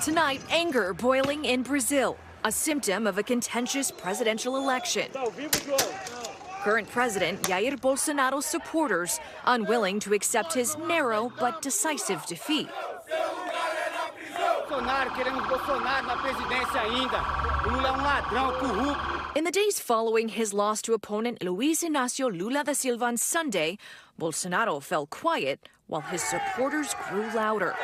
Tonight, anger boiling in Brazil, a symptom of a contentious presidential election. Current President Jair Bolsonaro's supporters unwilling to accept his narrow but decisive defeat. In the days following his loss to opponent Luiz Inácio Lula da Silva on Sunday, Bolsonaro fell quiet while his supporters grew louder.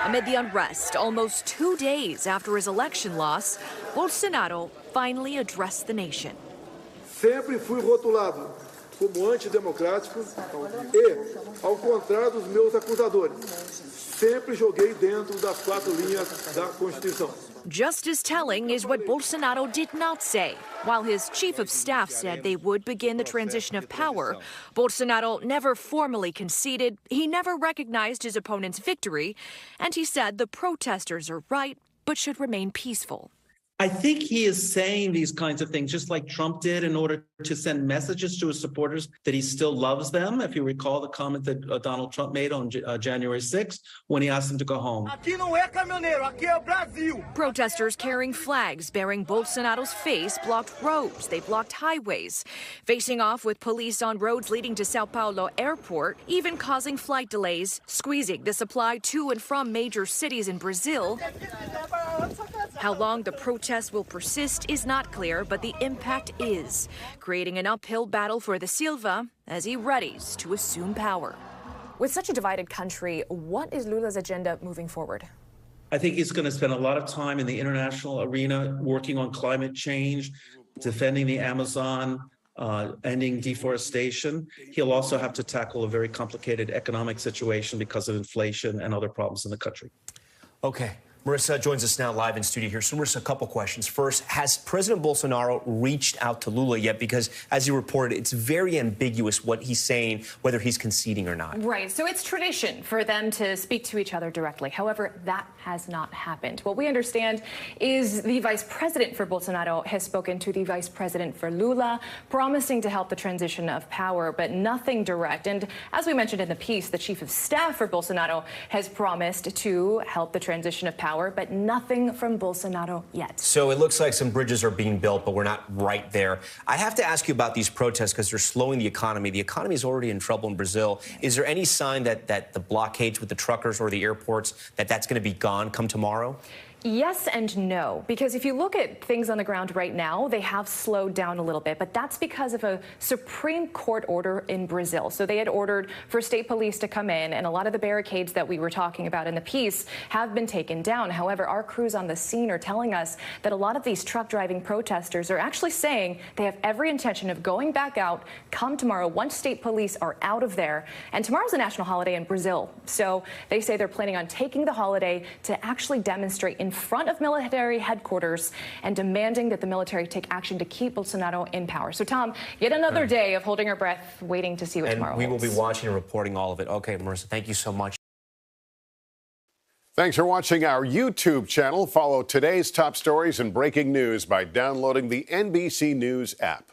Amid the unrest, almost 2 days after his election loss, Bolsonaro finally addressed the nation. Sempre fui rotulado como antidemocrático e, ao contrário dos meus acusadores, sempre joguei dentro das 4 linhas da Constituição. Just as telling is what Bolsonaro did not say. While his chief of staff said they would begin the transition of power, Bolsonaro never formally conceded, he never recognized his opponent's victory, and he said the protesters are right but should remain peaceful. I think he is saying these kinds of things just like Trump did in order to send messages to his supporters that he still loves them. If you recall the comment that Donald Trump made on January 6th when he asked them to go home. Aqui não é caminhoneiro, aqui é Brasil. Protesters carrying flags bearing Bolsonaro's face blocked roads. They blocked highways, facing off with police on roads leading to Sao Paulo airport, even causing flight delays, squeezing the supply to and from major cities in Brazil. How long the protests will persist is not clear, but the impact is, creating an uphill battle for the Silva as he readies to assume power. With such a divided country, what is Lula's agenda moving forward? I think he's going to spend a lot of time in the international arena working on climate change, defending the Amazon, ending deforestation. He'll also have to tackle a very complicated economic situation because of inflation and other problems in the country. Okay. Marissa joins us now live in studio here. So, Marissa, a couple questions. First, has President Bolsonaro reached out to Lula yet? Because, as you reported, it's very ambiguous what he's saying, whether he's conceding or not. Right. So it's tradition for them to speak to each other directly. However, that has not happened. What we understand is the vice president for Bolsonaro has spoken to the vice president for Lula, promising to help the transition of power, but nothing direct. And as we mentioned in the piece, the chief of staff for Bolsonaro has promised to help the transition of power, but nothing from Bolsonaro yet. So it looks like some bridges are being built, but we're not right there. I have to ask you about these protests because they're slowing the economy. The economy is already in trouble in Brazil. Is there any sign that the blockades with the truckers or the airports, that's going to be gone come tomorrow? Yes and no, because if you look at things on the ground right now, they have slowed down a little bit, but that's because of a Supreme Court order in Brazil. So they had ordered for state police to come in, and a lot of the barricades that we were talking about in the piece have been taken down. However, our crews on the scene are telling us that a lot of these truck driving protesters are actually saying they have every intention of going back out come tomorrow once state police are out of there. And tomorrow's a national holiday in Brazil. So they say they're planning on taking the holiday to actually demonstrate in front of military headquarters and demanding that the military take action to keep Bolsonaro in power. So, Tom, yet another day of holding our breath, waiting to see what tomorrow holds. And we will be watching and reporting all of it. Okay, Marissa, thank you so much. Thanks for watching our YouTube channel. Follow today's top stories and breaking news by downloading the NBC News app.